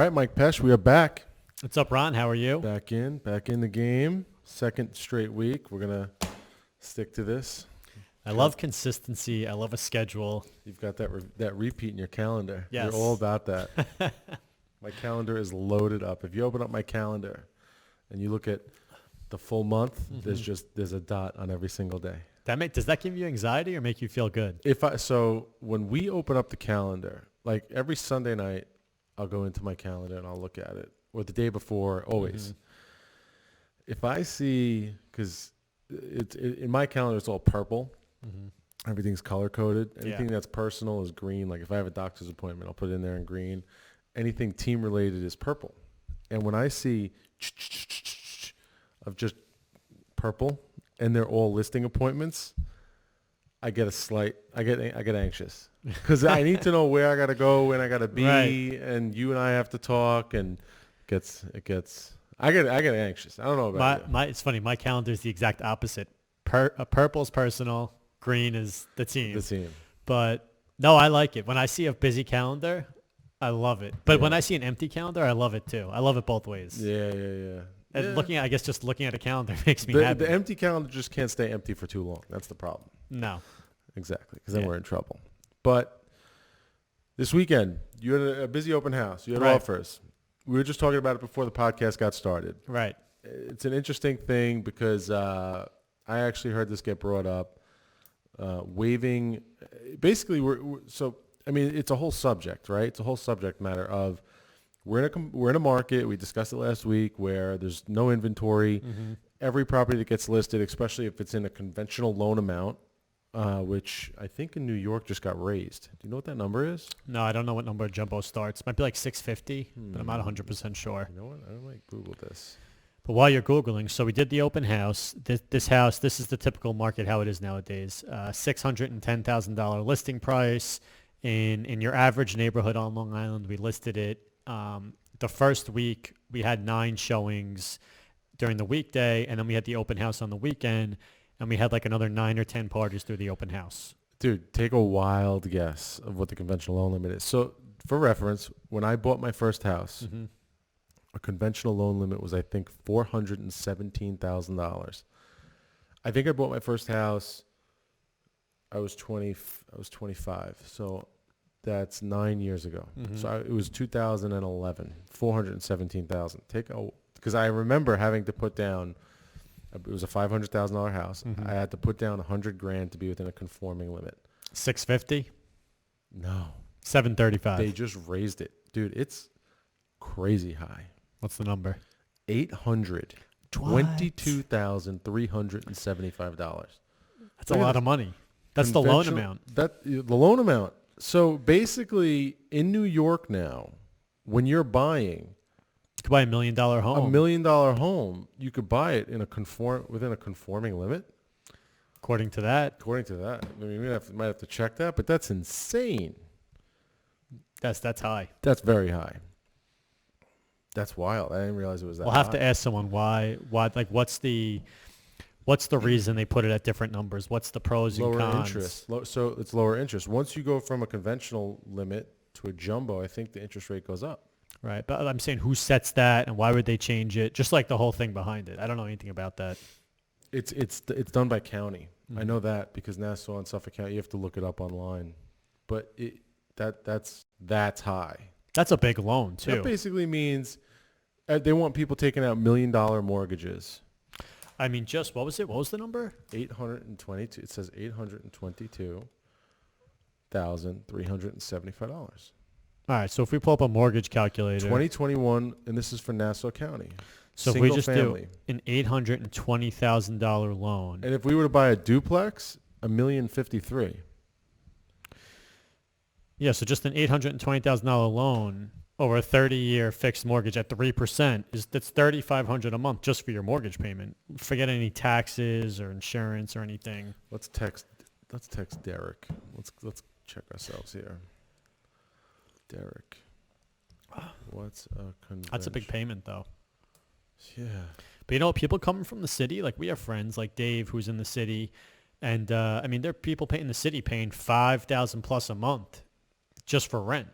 right, Mike Pesce, we are back. What's up, Ron? How are you? Back in the game. Second straight week. We're going to stick to this. I love consistency. I love a schedule. You've got that repeat in your calendar. Yes. You're all about that. My calendar is loaded up. If you open up my calendar and you look at the full month, there's a dot on every single day. Does that give you anxiety or make you feel good? So when we open up the calendar, like every Sunday night, I'll go into my calendar and I'll look at it. Or the day before, always. If I see, because in my calendar, it's all purple. Everything's color-coded. Anything that's personal is green. Like if I have a doctor's appointment, I'll put it in there in green. Anything team-related is purple. And when I see of just purple and they're all listing appointments, I get anxious because I need to know where I got to go, when I got to be, right. And you and I have to talk, and I get anxious. I don't know about you. It's funny. My calendar is the exact opposite. Purple's personal, green is the team. The team. But no, I like it. When I see a busy calendar, I love it. But when I see an empty calendar, I love it too. I love it both ways. Yeah. And looking at a calendar makes me happy. The empty calendar just can't stay empty for too long. That's the problem. No. Exactly, because then we're in trouble. But this weekend, you had a busy open house. You had offers. We were just talking about it before the podcast got started. Right. It's an interesting thing because I actually heard this get brought up. Waiving, basically, it's a whole subject, right? It's a whole subject matter of we're in a market. We discussed it last week where there's no inventory. Every property that gets listed, especially if it's in a conventional loan amount, which I think in New York just got raised. Do you know what that number is? No, I don't know what number jumbo starts. Might be like 650, but I'm not 100% sure. You know what? I might Google this. But while you're Googling, so we did the open house. This house, this is the typical market, how it is nowadays. $610,000 listing price. In your average neighborhood on Long Island, we listed it. The first week, we had 9 showings during the weekday, and then we had the open house on the weekend. And we had like another 9 or 10 parties through the open house. Dude, take a wild guess of what the conventional loan limit is. So for reference, when I bought my first house, a conventional loan limit was, I think, $417,000. I think I bought my first house, I was 25. So that's 9 years ago. So it was 2011, $417,000. Because I remember having to put down, it was a $500,000 house. I had to put down $100,000 to be within a conforming limit. 650? No. 735. They just raised it. Dude, it's crazy high. What's the number? $822,375. That's a lot of money. That's the loan amount. The loan amount. So basically in New York now, when you're buying, you could buy $1 million home. $1 million home, you could buy it within a conforming limit. According to that. I mean, we might have to check that, but that's insane. That's high. That's very high. That's wild. I didn't realize it was that high. We'll have to ask someone why. Like, what's the reason they put it at different numbers? What's the pros and cons? Lower interest. So it's lower interest. Once you go from a conventional limit to a jumbo, I think the interest rate goes up. Right, but I'm saying who sets that and why would they change it? Just like the whole thing behind it. I don't know anything about that. It's done by county. I know that because Nassau and Suffolk County, you have to look it up online. But that's high. That's a big loan too. That basically means they want people taking out $1 million mortgages. I mean, just what was it? What was the number? 822. It says $822,375. All right, so if we pull up a mortgage calculator. 2021, and this is for Nassau County. So if we just do an $820,000 loan. And if we were to buy a duplex, $1,053,000. Yeah, so just an $820,000 loan over a 30-year fixed mortgage at 3% that's $3,500 a month just for your mortgage payment. Forget any taxes or insurance or anything. Let's text Derek. Let's check ourselves here. Derek, what's a convention? That's a big payment, though. Yeah. But, people coming from the city, like we have friends like Dave who's in the city. And, there are people in the city paying $5,000 plus a month just for rent.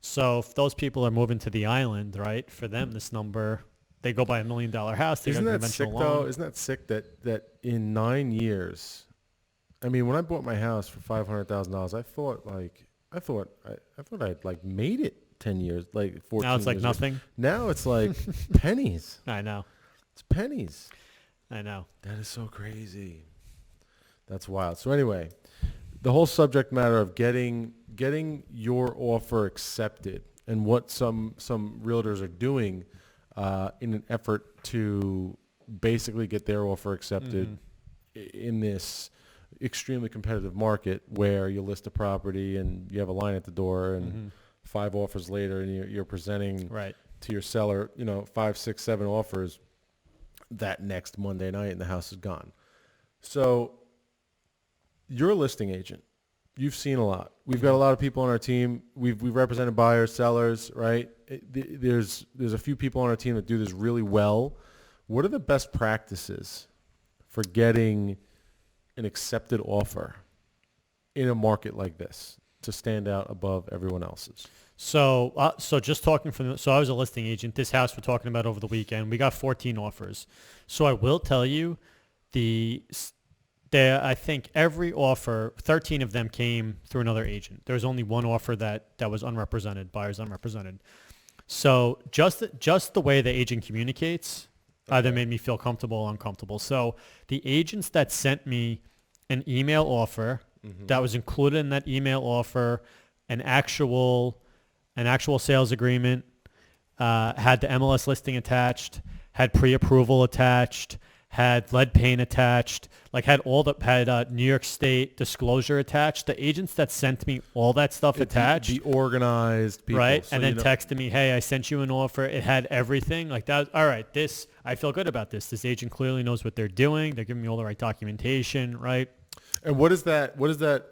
So if those people are moving to the island, right, for them, this number, they go buy $1 million house. They Isn't got a that sick, conventional though? loan. Isn't that sick that in 9 years, I mean, when I bought my house for $500,000, I thought I'd like made it 10 years, like 14 Now it's like years. nothing. Now it's like pennies. I know. It's pennies. I know. That is so crazy. That's wild. So anyway, the whole subject matter of getting your offer accepted and what some realtors are doing in an effort to basically get their offer accepted in this extremely competitive market where you list a property and you have a line at the door and 5 offers later and you're presenting Right. to your seller, 5, 6, 7 offers that next Monday night and the house is gone. So you're a listing agent. You've seen a lot. We've got a lot of people on our team. We've represented buyers, sellers, right? There's a few people on our team that do this really well. What are the best practices for getting an accepted offer in a market like this to stand out above everyone else's? So just talking so I was a listing agent. This house we're talking about over the weekend, we got 14 offers. So I will tell you, I think every offer, 13 of them came through another agent. There was only one offer that was unrepresented, buyers unrepresented. So just the way the agent communicates either made me feel comfortable or uncomfortable. So the agents that sent me an email offer that was included in that email offer, an actual sales agreement, had the MLS listing attached, had pre-approval attached, had lead paint attached, had New York State disclosure attached. The agents that sent me all that stuff attached, the organized people, right? So and then texted me, "Hey, I sent you an offer. It had everything." Like that. All right, I feel good about this. This agent clearly knows what they're doing. They're giving me all the right documentation, right? And what is that?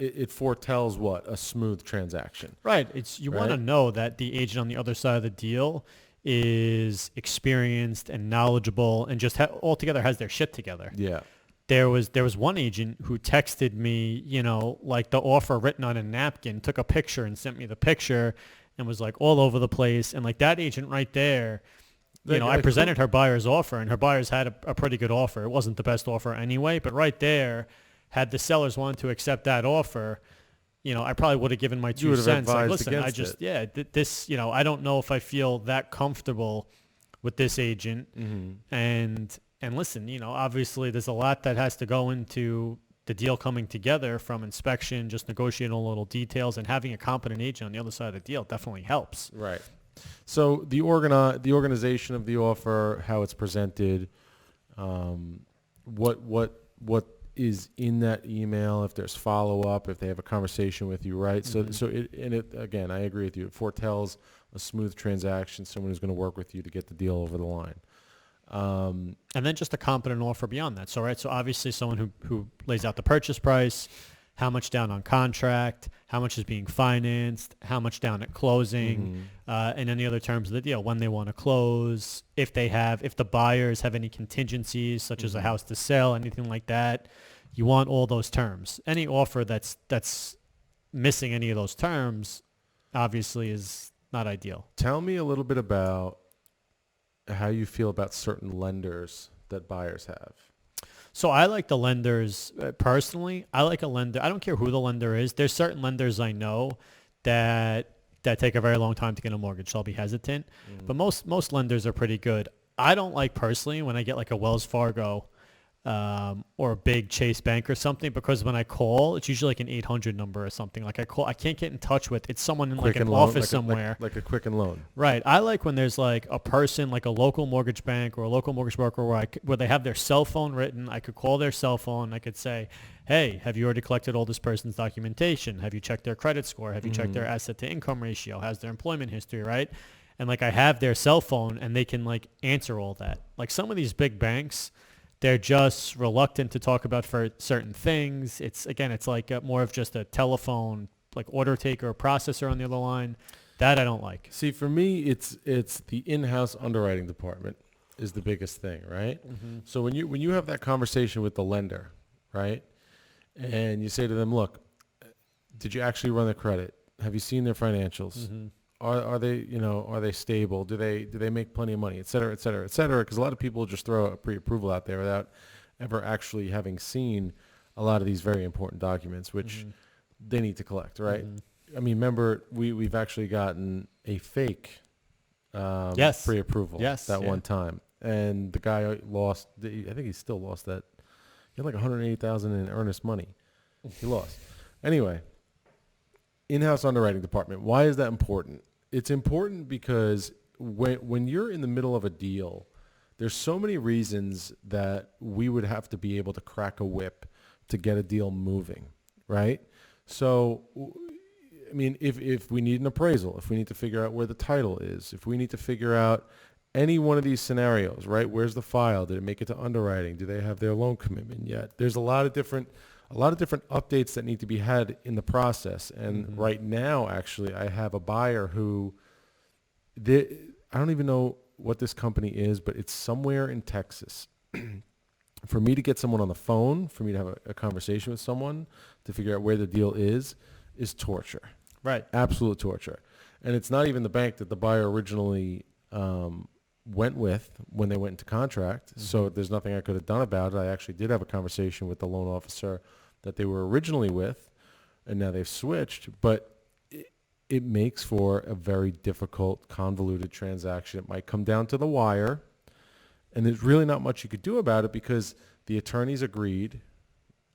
It foretells what? A smooth transaction. Right. You want to know that the agent on the other side of the deal is experienced and knowledgeable and just altogether has their shit together. Yeah. There was one agent who texted me, the offer written on a napkin, took a picture and sent me the picture and was all over the place. And that agent right there, I presented her buyer's offer and her buyers had a pretty good offer. It wasn't the best offer anyway, but right there, had the sellers wanted to accept that offer, I probably would have given my 2 cents. Listen, I don't know if I feel that comfortable with this agent. And listen, obviously there's a lot that has to go into the deal coming together, from inspection, just negotiating all little details, and having a competent agent on the other side of the deal definitely helps. Right. So the organization of the offer, how it's presented, what is in that email, if there's follow-up, if they have a conversation with you, right? So again, I agree with you. It foretells a smooth transaction, someone who's going to work with you to get the deal over the line. And then just a competent offer beyond that. So obviously someone who lays out the purchase price, how much down on contract, how much is being financed, how much down at closing, and any other terms of the deal, when they want to close, if the buyers have any contingencies, such as a house to sell, anything like that. You want all those terms. Any offer that's missing any of those terms, obviously, is not ideal. Tell me a little bit about how you feel about certain lenders that buyers have. So I like the lenders, personally. I like a lender. I don't care who the lender is. There's certain lenders I know that take a very long time to get a mortgage, so I'll be hesitant. But most lenders are pretty good. I don't like, personally, when I get a Wells Fargo or a big Chase Bank or something, because when I call, it's usually an 800 number or something. I can't get in touch with. It's someone in an office somewhere. Like a Quicken Loan. Right. I like when there's a person, like a local mortgage bank or a local mortgage broker where they have their cell phone written. I could call their cell phone. I could say, hey, have you already collected all this person's documentation? Have you checked their credit score? Have you checked their asset to income ratio? How's their employment history, right? And I have their cell phone and they can answer all that. Some of these big banks, they're just reluctant to talk about for certain things. It's more of just a telephone, order taker or processor on the other line. That I don't like. See, for me, it's the in-house underwriting department is the biggest thing, right? So when you have that conversation with the lender, right, and you say to them, look, did you actually run the credit? Have you seen their financials? Are they, are they stable? Do they make plenty of money, et cetera, et cetera, et cetera? Because a lot of people just throw a pre-approval out there without ever actually having seen a lot of these very important documents, which they need to collect, right? I mean, remember, we've actually gotten a fake Yes. pre-approval Yes. that one time. And the guy lost, I think he still lost that. He had like $180,000 in earnest money. He lost. Anyway, in-house underwriting department. Why is that important? It's important because when you're in the middle of a deal, there's so many reasons that we would have to be able to crack a whip to get a deal moving, right? So, I mean, if we need an appraisal, if we need to figure out where the title is, if we need to figure out any one of these scenarios, right? Where's the file? Did it make it to underwriting? Do they have their loan commitment yet? There's a lot of different updates that need to be had in the process. And right now, actually, I have a buyer who, I don't even know what this company is, but it's somewhere in Texas. For me to get someone on the phone, for me to have a conversation with someone to figure out where the deal is torture. Right. Absolute torture. And it's not even the bank that the buyer originally went with when they went into contract. So there's nothing I could have done about it. I actually did have a conversation with the loan officer that they were originally with, and now they've switched. But it makes for a very difficult, convoluted transaction. It might come down to the wire, and there's really not much you could do about it because the attorneys agreed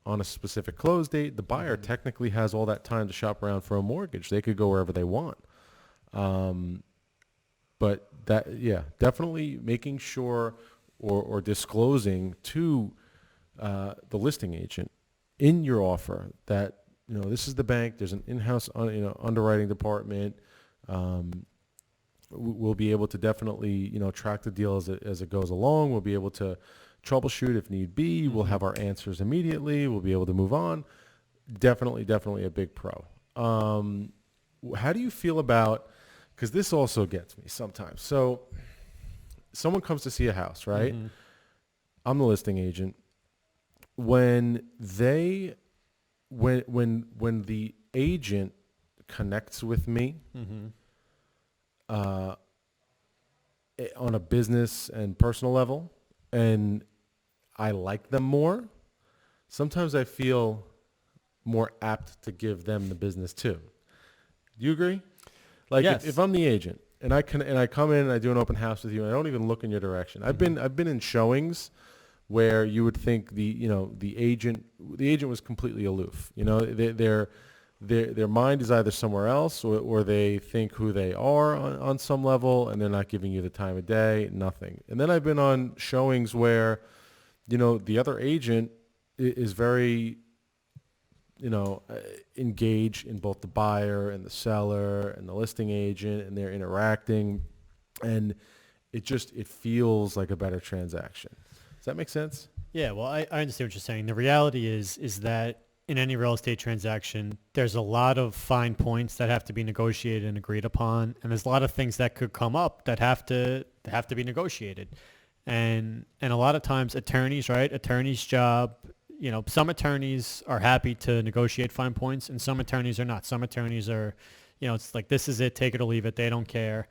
on a specific close date. The buyer technically has all that time to shop around for a mortgage. They could go wherever they want. But definitely making sure or disclosing to the listing agent in your offer that, this is the bank, there's an in-house underwriting department. We'll be able to definitely, track the deal as it goes along. We'll be able to troubleshoot if need be. We'll have our answers immediately. We'll be able to move on. Definitely a big pro. How do you feel about, because this also gets me sometimes. So someone comes to see a house, right? I'm the listing agent. When the agent connects with me on a business and personal level, and I like them more, sometimes I feel more apt to give them the business too. Do you agree? Like yes. if I'm the agent and I come in and I do an open house with you and I don't even look in your direction. I've been in showings where you would think the agent was completely aloof. Their mind is either somewhere else or they think who they are on some level, and they're not giving you the time of day, nothing. And then I've been on showings where, the other agent is very, engaged in both the buyer and the seller and the listing agent, and they're interacting, and it feels like a better transaction. Does that make sense? Yeah, well, I understand what you're saying. The reality is that in any real estate transaction, there's a lot of fine points that have to be negotiated and agreed upon, and there's a lot of things that could come up that have to be negotiated. And a lot of times attorneys, right? Attorney's job, some attorneys are happy to negotiate fine points and some attorneys are not. Some attorneys are, it's like, this is it, take it or leave it. They don't care.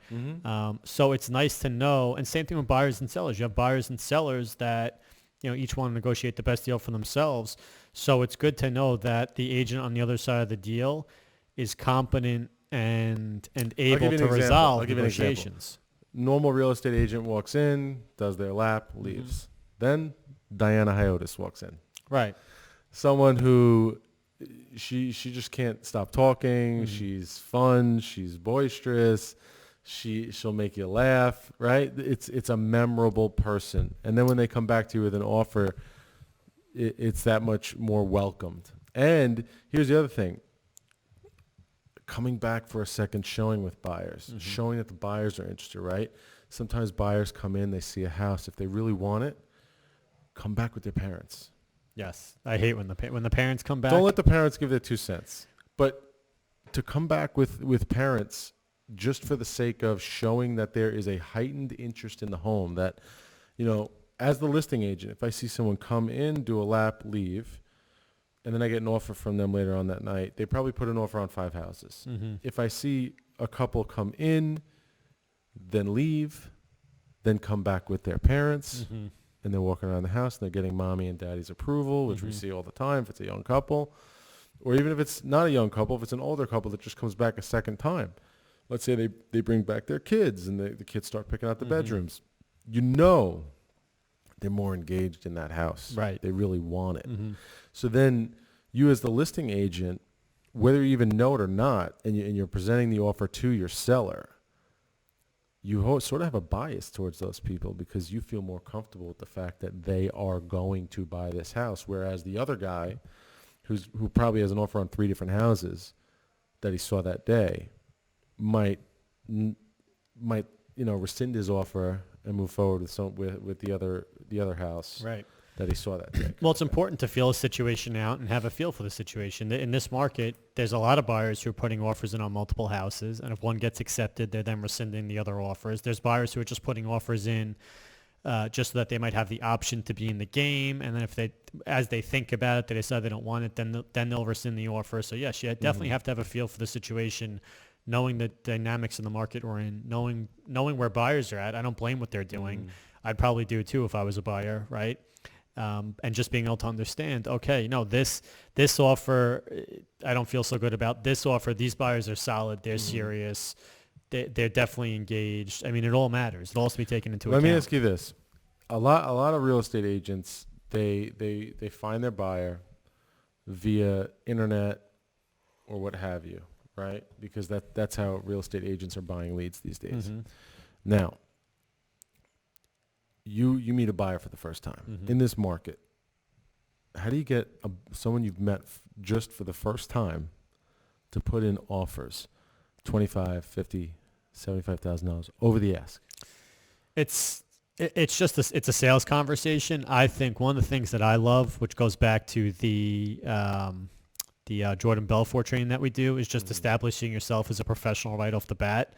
So it's nice to know. And same thing with buyers and sellers. You have buyers and sellers that, each want to negotiate the best deal for themselves. So it's good to know that the agent on the other side of the deal is competent and able to resolve negotiations. Normal real estate agent walks in, does their lap, leaves. Then Diana Hiotis walks in. Right. Someone who she just can't stop talking. She's fun. She's boisterous. She'll make you laugh, right? It's a memorable person. And then when they come back to you with an offer, it's that much more welcomed. And here's the other thing. Coming back for a second showing with buyers, showing that the buyers are interested, right? Sometimes buyers come in, they see a house. If they really want it, come back with their parents. Yes. I hate when the parents come back. Don't let the parents give their 2 cents. But to come back with parents just for the sake of showing that there is a heightened interest in the home, that, as the listing agent, if I see someone come in, do a lap, leave, and then I get an offer from them later on that night, they probably put an offer on 5 houses. If I see a couple come in, then leave, then come back with their parents, and they're walking around the house and they're getting mommy and daddy's approval, which we see all the time if it's a young couple. Or even if it's not a young couple, if it's an older couple that just comes back a second time. Let's say they bring back their kids and the kids start picking out the bedrooms. You know they're more engaged in that house. Right. They really want it. So then you as the listing agent, whether you even know it or not, and you're presenting the offer to your seller, you sort of have a bias towards those people because you feel more comfortable with the fact that they are going to buy this house, whereas the other guy who probably has an offer on 3 different houses that he saw that day might rescind his offer and move forward with the other house that he saw that day. Well, it's important to feel a situation out and have a feel for the situation. In this market, there's a lot of buyers who are putting offers in on multiple houses, and if one gets accepted, they're then rescinding the other offers. There's buyers who are just putting offers in just so that they might have the option to be in the game, and then as they think about it, they decide they don't want it, then they'll rescind the offer. So yes, you definitely have to have a feel for the situation, knowing the dynamics in the market we're in, knowing where buyers are at. I don't blame what they're doing. I'd probably do too if I was a buyer, right? And just being able to understand, okay, this offer, I don't feel so good about this offer. These buyers are solid. They're serious. They're definitely engaged. I mean, it all matters. It all has to be taken into account. Let me ask you this. A lot of real estate agents, they find their buyer via internet or what have you, right? Because that's how real estate agents are buying leads these days. Now, you meet a buyer for the first time in this market. How do you get someone you've met just for the first time to put in offers, $25,000, $50,000, $75,000 over the ask? It's a sales conversation. I think one of the things that I love, which goes back to the Jordan Belfort training that we do, is just establishing yourself as a professional right off the bat.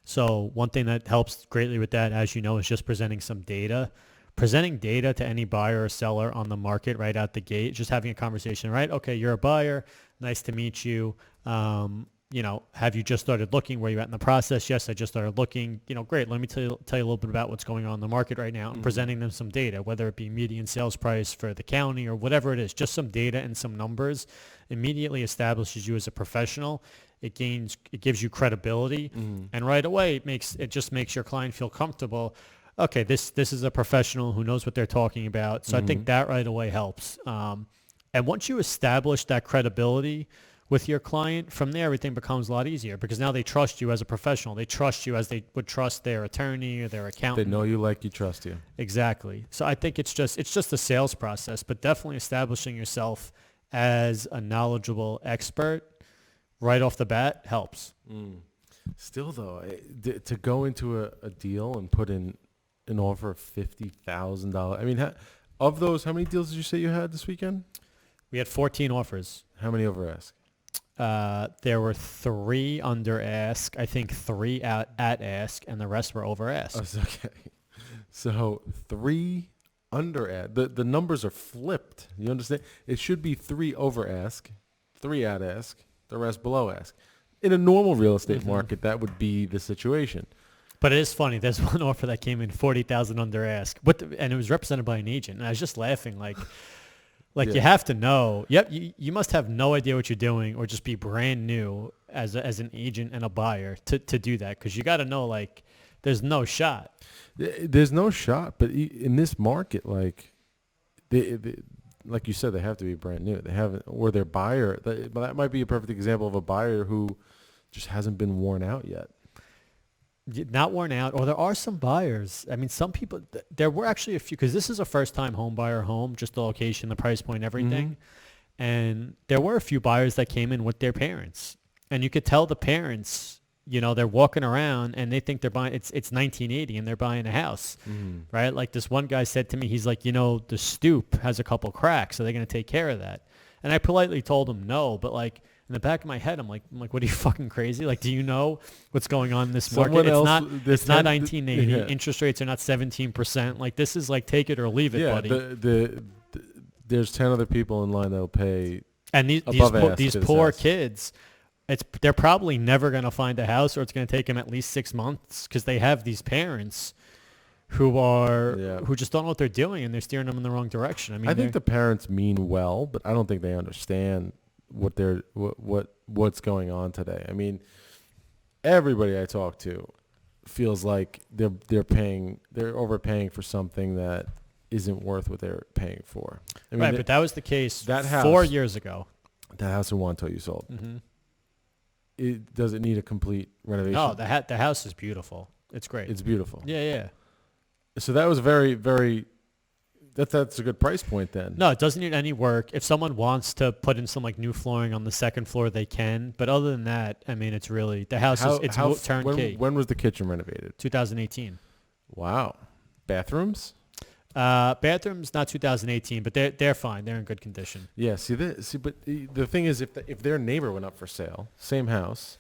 So one thing that helps greatly with that, as you know, is just presenting some data. Presenting data to any buyer or seller on the market right out the gate, just having a conversation, right? Okay, you're a buyer. Nice to meet you. Have you just started looking? Where you at in the process? Yes, I just started looking. Great. Let me tell you a little bit about what's going on in the market right now, and presenting them some data, whether it be median sales price for the county or whatever it is. Just some data and some numbers immediately establishes you as a professional. It gives you credibility, and right away it just makes your client feel comfortable. Okay, this is a professional who knows what they're talking about. So I think that right away helps. And once you establish that credibility with your client, from there everything becomes a lot easier because now they trust you as a professional. They trust you as they would trust their attorney or their accountant. They know you, like you, trust you. Exactly. So I think it's just a sales process, but definitely establishing yourself as a knowledgeable expert right off the bat helps. Still, though, to go into a deal and put in an offer of $50,000. I mean, of those, how many deals did you say you had this weekend? We had 14 offers. How many over ask? There were 3 under ask, I think 3 at ask, and the rest were over ask. Oh, okay. So 3 under ask. The numbers are flipped. You understand? It should be 3 over ask, 3 at ask, the rest below ask. In a normal real estate market, that would be the situation. But it is funny. There's one offer that came in $40,000 under ask, and it was represented by an agent. And I was just laughing, you have to know. Yep, you must have no idea what you're doing, or just be brand new as an agent and a buyer to do that, because you got to know there's no shot. There's no shot, but in this market, like you said, they have to be brand new. They haven't, or their buyer. That might be a perfect example of a buyer who just hasn't been worn out yet. Not worn out, or there are some buyers. I mean, some people, there were actually a few, because this is a first-time home buyer home, just the location, the price point, everything. And there were a few buyers that came in with their parents. And you could tell the parents, they're walking around and they think they're buying, it's 1980 and they're buying a house, right? Like this one guy said to me, he's like, the stoop has a couple cracks, so they're going to take care of that. And I politely told him no, but in the back of my head, I'm like, what are you, fucking crazy? Do you know what's going on in this market? It's not 1980. Yeah. Interest rates are not 17%. This is take it or leave it, buddy. There's 10 other people in line that'll pay. And these poor kids they're probably never going to find a house, or it's going to take them at least 6 months because they have these parents who just don't know what they're doing, and they're steering them in the wrong direction. I mean, I think the parents mean well, but I don't think they understand what's going on today. I mean, everybody I talk to feels like they're overpaying for something that isn't worth what they're paying for. I mean, right, but that was the case that house, 4 years ago. That house in Wanto you sold. Mm-hmm. Does it need a complete renovation? No, the house is beautiful. It's great. It's beautiful. Yeah. So that was very, very. That's a good price point then. No, it doesn't need any work. If someone wants to put in some like new flooring on the second floor, they can. But other than that, I mean, it's really the house is turnkey. When was the kitchen renovated? 2018. Wow. Bathrooms? Bathrooms not 2018, but they're fine. They're in good condition. Yeah. But the thing is, if their neighbor went up for sale, same house,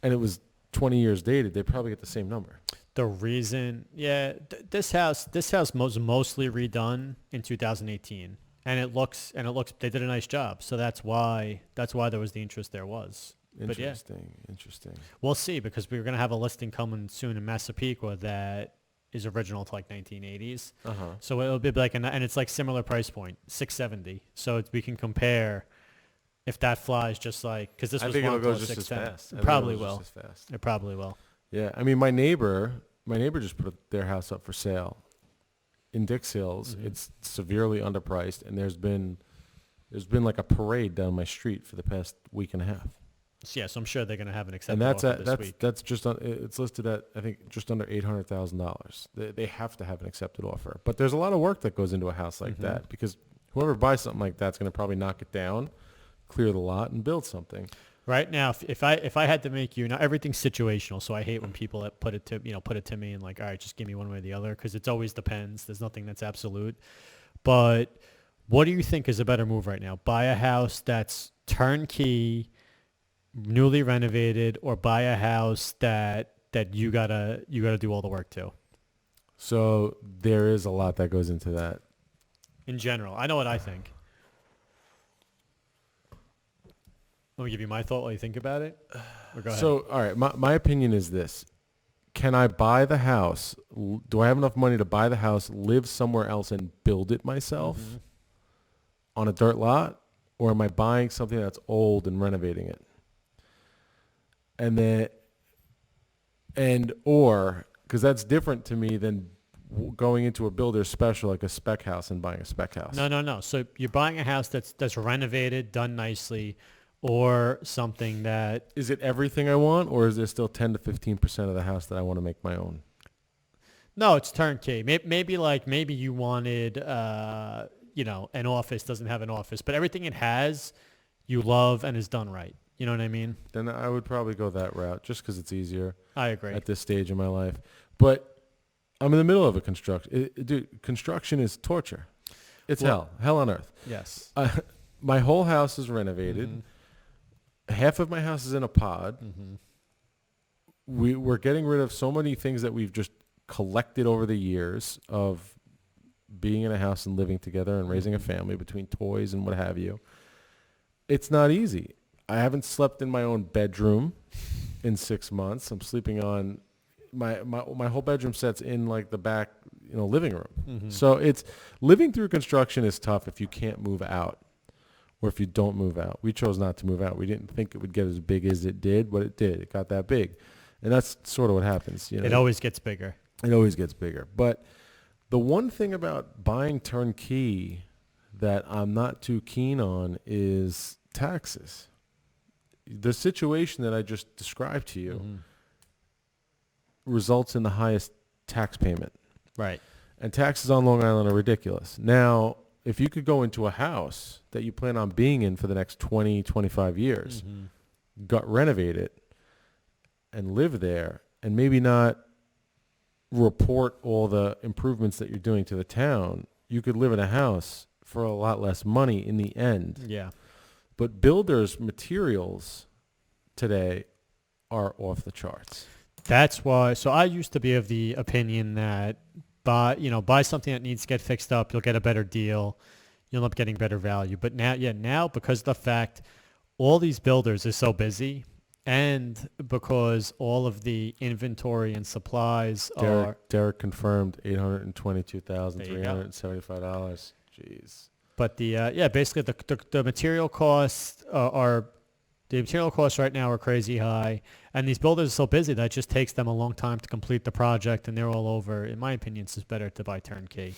and it was 20 years dated, they probably get the same number. The reason, this house was mostly redone in 2018, and it looks. They did a nice job, so that's why there was the interest there was. Interesting. We'll see, because we're gonna have a listing coming soon in Massapequa that is original to like 1980s. So it'll be like, and it's like similar price point, $670. So we can compare if that flies, just like, because this was I think it'll go just as fast. It probably will. Yeah, I mean, my neighbor just put their house up for sale in Dix Hills. Mm-hmm. It's severely underpriced, and there's been like a parade down my street for the past week and a half. So I'm sure they're going to have an acceptable offer this week. That's just it's listed at, I think, just under $800,000. They have to have an accepted offer, but there's a lot of work that goes into a house like that, because whoever buys something like that's going to probably knock it down, clear the lot, and build something. Right now, if I had to make you, now everything's situational, so I hate when people put it to me and like, all right, just give me one way or the other, because it always depends. There's nothing that's absolute. But what do you think is a better move right now? Buy a house that's turnkey, newly renovated, or buy a house that you gotta do all the work to? So there is a lot that goes into that. In general, I know what I think. Let me give you my thought while you think about it. Or go ahead. So, all right, my opinion is this. Can I buy the house? Do I have enough money to buy the house, live somewhere else, and build it myself on a dirt lot? Or am I buying something that's old and renovating it? Because that's different to me than going into a builder's special, like a spec house, and buying a spec house. No. So you're buying a house that's renovated, done nicely, or something that... Is it everything I want, or is there still 10 to 15% of the house that I want to make my own? No, it's turnkey. Maybe you wanted, an office, doesn't have an office, but everything it has, you love and is done right. You know what I mean? Then I would probably go that route, just because it's easier. I agree. At this stage in my life. But I'm in the middle of a construction. Dude, construction is torture. It's hell on earth. Yes. My whole house is renovated. Half of my house is in a pod. We're getting rid of so many things that we've just collected over the years of being in a house and living together and raising a family, between toys and what have you. It's not easy. I haven't slept in my own bedroom in 6 months. I'm sleeping on my whole bedroom set's in like the back, living room. So it's living through construction is tough if you can't move out. Or if you don't move out. We chose not to move out. We didn't think it would get as big as it did, but it did. It got that big. And that's sort of what happens. It always gets bigger. It always gets bigger. But the one thing about buying turnkey that I'm not too keen on is taxes. The situation that I just described to you results in the highest tax payment. Right. And taxes on Long Island are ridiculous. Now, if you could go into a house that you plan on being in for the next 20, 25 years, renovate it, and live there, and maybe not report all the improvements that you're doing to the town, you could live in a house for a lot less money in the end. Yeah. But builders' materials today are off the charts. That's why. So I used to be of the opinion that buy something that needs to get fixed up, you'll get a better deal. You'll end up getting better value. But now because of the fact all these builders are so busy, and because all of the inventory and supplies are. Derek confirmed There you go. $822,375. Jeez. But basically the material costs are the material costs right now are crazy high, and these builders are so busy that it just takes them a long time to complete the project, and they're all over. In my opinion, it's just better to buy turnkey.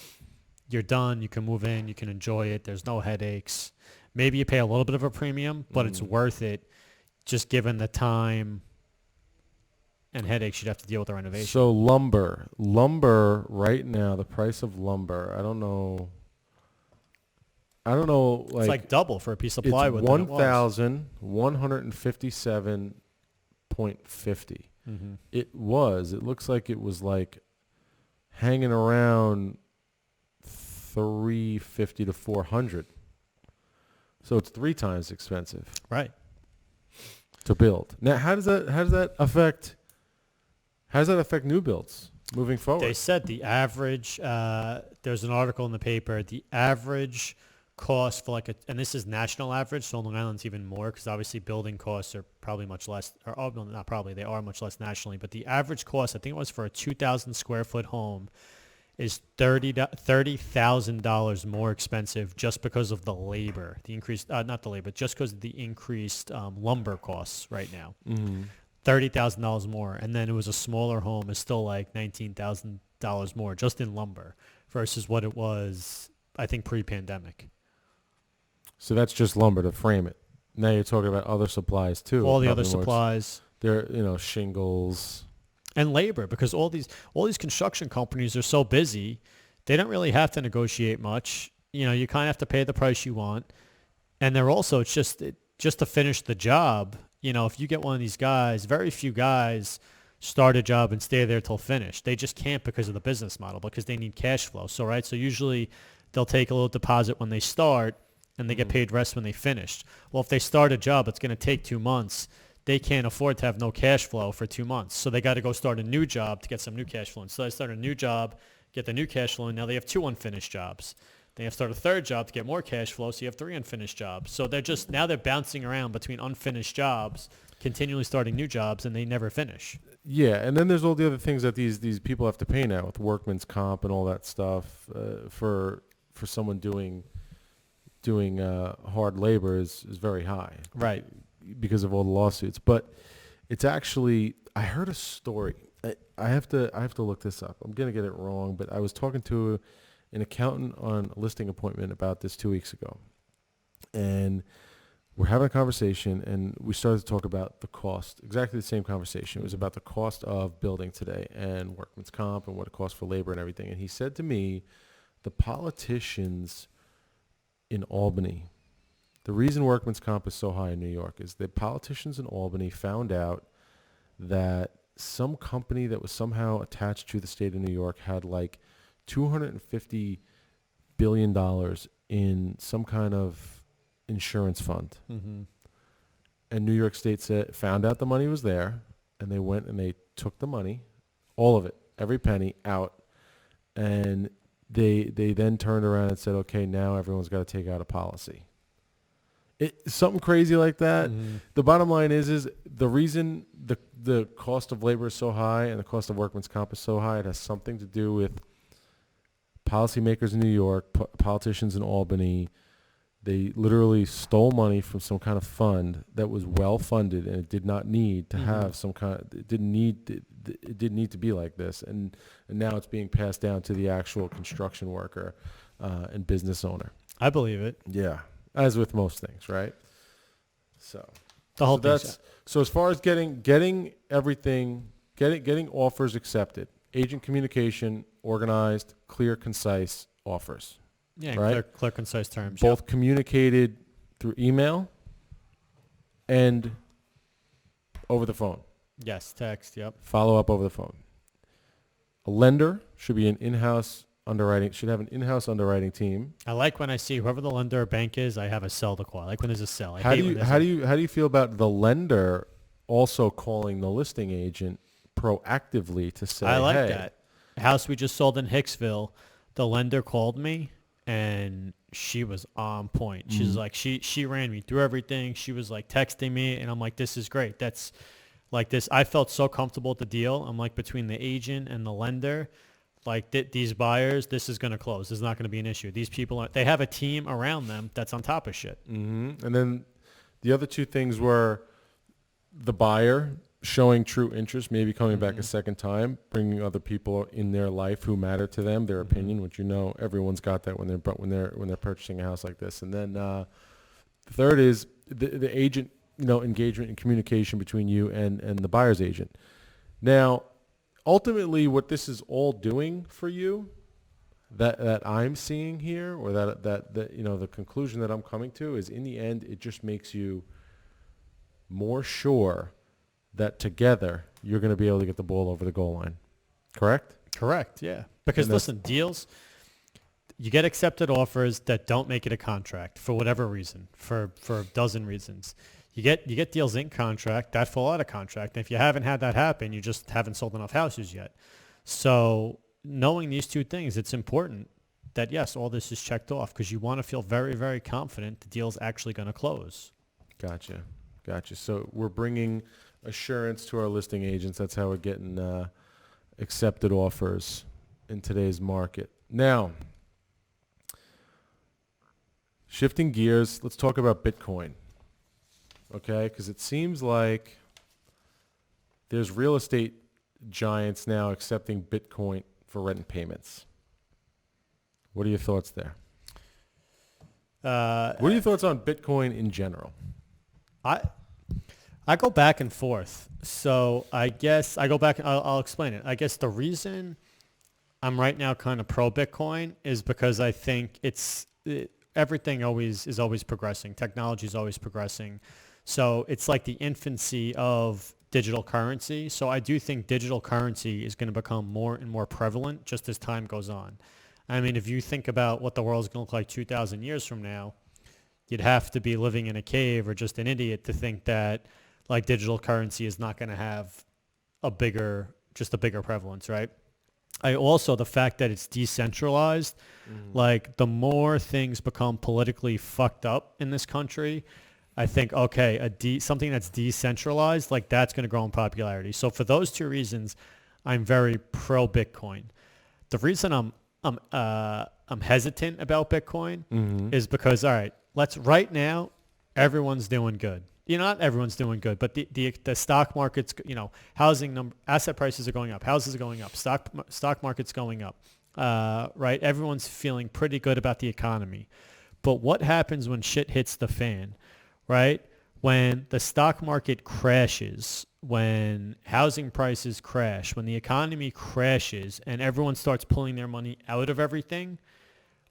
You're done. You can move in. You can enjoy it. There's no headaches. Maybe you pay a little bit of a premium, but it's worth it, just given the time and headaches you'd have to deal with the renovation. So lumber right now, the price of lumber, I don't know. It's like double for a piece of plywood. It's $1,157.50. It looks like it was like hanging around $350 to $400. So it's 3 times expensive. Right. To build. Now, how does that affect new builds moving forward? They said the average, there's an article in the paper, the average cost for and this is national average, so Long Island's even more because obviously building costs are probably much less, not probably, they are much less nationally, but the average cost, I think it was for a 2,000 square foot home, is $30,000 more expensive just because of the labor, the increased, not the labor, just because of the increased lumber costs right now. $30,000 more, and then it was a smaller home is still like $19,000 more just in lumber versus what it was, I think, pre-pandemic. So that's just lumber to frame it. Now you're talking about other supplies too. All the other supplies. There, shingles and labor, because all these construction companies are so busy, they don't really have to negotiate much. You kind of have to pay the price you want, and they're also it's just to finish the job. If you get one of these guys, very few guys start a job and stay there till finished. They just can't because of the business model, because they need cash flow. So usually they'll take a little deposit when they start, and they get paid rest when they finished. Well, if they start a job that's going to take 2 months, they can't afford to have no cash flow for 2 months. So they got to go start a new job to get some new cash flow. And so they start a new job, get the new cash flow, and now they have 2 unfinished jobs. They have to start a third job to get more cash flow, so you have 3 unfinished jobs. So they're bouncing around between unfinished jobs, continually starting new jobs, and they never finish. Yeah, and then there's all the other things that these people have to pay now with workman's comp and all that stuff for someone doing hard labor is very high, right? Because of all the lawsuits. But it's actually, I heard a story. I have to look this up. I'm gonna get it wrong, but I was talking to an accountant on a listing appointment about this 2 weeks ago, and we're having a conversation, and we started to talk about the cost. Exactly the same conversation. It was about the cost of building today and workman's comp and what it costs for labor and everything. And he said to me, the politicians in Albany, the reason workman's comp is so high in New York is the politicians in Albany found out that some company that was somehow attached to the state of New York had like $250 billion in some kind of insurance fund. And New York State found out the money was there, and they went and they took the money, all of it, every penny out, and they then turned around and said, okay, now everyone's got to take out a policy. Something crazy like that. The bottom line is the reason the cost of labor is so high and the cost of workman's comp is so high, it has something to do with policymakers in New York, politicians in Albany. They literally stole money from some kind of fund that was well funded, and it did not need to have some kind. It didn't need to be like this, and now it's being passed down to the actual construction worker and business owner. I believe it. Yeah, as with most things, right? So the whole thing. So as far as getting everything, getting offers accepted, agent communication, organized, clear, concise offers. Yeah, right? clear, concise terms. Both communicated through email and over the phone. Yes, text, yep. Follow up over the phone. A lender should have an in-house underwriting team. I like when I see whoever the lender or bank is, I have a cell to call. I like when there's a cell. How do you feel about the lender also calling the listing agent proactively to say, I like hey, that. A house we just sold in Hicksville, the lender called me, and she was on point. She's like, she ran me through everything. She was like texting me, and I'm like, this is great. That's like this. I felt so comfortable with the deal. I'm like, between the agent and the lender, like these buyers, this is going to close. This is not going to be an issue. These people, they have a team around them that's on top of shit. Mm-hmm. And then the other two things were the buyer showing true interest, maybe coming back a second time, bringing other people in their life who matter to them, their opinion, which everyone's got that when they're purchasing a house like this. And then the third is the agent, engagement and communication between you and the buyer's agent. Now, ultimately, what this is all doing for you, that I'm seeing here, or that the conclusion that I'm coming to is, in the end, it just makes you more sure that together you're going to be able to get the ball over the goal line. Correct? Correct, yeah. Because listen, deals, you get accepted offers that don't make it a contract for whatever reason, for a dozen reasons. You get deals in contract that fall out of contract. And if you haven't had that happen, you just haven't sold enough houses yet. So knowing these two things, it's important that, yes, all this is checked off, because you want to feel very, very confident the deal's actually going to close. Gotcha. So we're bringing assurance to our listing agents. That's how we're getting accepted offers in today's market. Now, shifting gears, let's talk about Bitcoin. Okay, because it seems like there's real estate giants now accepting Bitcoin for rent payments. What are your thoughts there? What are your thoughts on Bitcoin in general? I go back and forth. So I guess I go back. I'll explain it. I guess the reason I'm right now kind of pro Bitcoin is because I think everything is always progressing. Technology is always progressing. So it's like the infancy of digital currency. So I do think digital currency is going to become more and more prevalent just as time goes on. I mean, if you think about what the world's going to look like 2,000 years from now, you'd have to be living in a cave or just an idiot to think that like digital currency is not going to have a bigger prevalence, right? The fact that it's decentralized, like the more things become politically fucked up in this country, I think, okay, something that's decentralized, like that's going to grow in popularity. So for those two reasons, I'm very pro Bitcoin. The reason I'm hesitant about Bitcoin is because, all right, right now, everyone's doing good. Not everyone's doing good, but the stock market's, asset prices are going up, houses are going up, stock market's going up, right? Everyone's feeling pretty good about the economy. But what happens when shit hits the fan, right? When the stock market crashes, when housing prices crash, when the economy crashes and everyone starts pulling their money out of everything,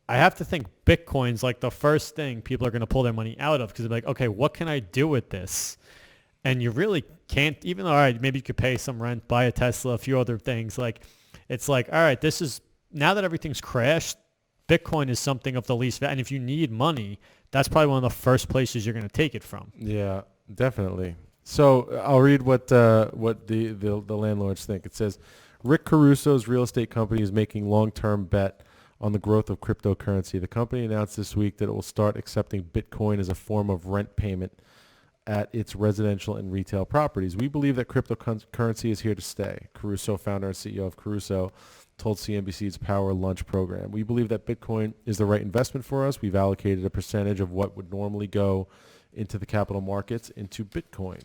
I have to think Bitcoin's like the first thing people are going to pull their money out of, because they're like, okay, what can I do with this? And you really can't, even though, all right, maybe you could pay some rent, buy a Tesla, a few other things. Like, it's like, all right, now that everything's crashed, Bitcoin is something of the least value. And if you need money, that's probably one of the first places you're going to take it from. Yeah, definitely. So I'll read what the landlords think. It says, Rick Caruso's real estate company is making long-term bet on the growth of cryptocurrency. The company announced this week that it will start accepting Bitcoin as a form of rent payment at its residential and retail properties. We believe that cryptocurrency is here to stay, Caruso, founder and CEO of Caruso, told CNBC's Power Lunch program. We believe that Bitcoin is the right investment for us. We've allocated a percentage of what would normally go into the capital markets into Bitcoin.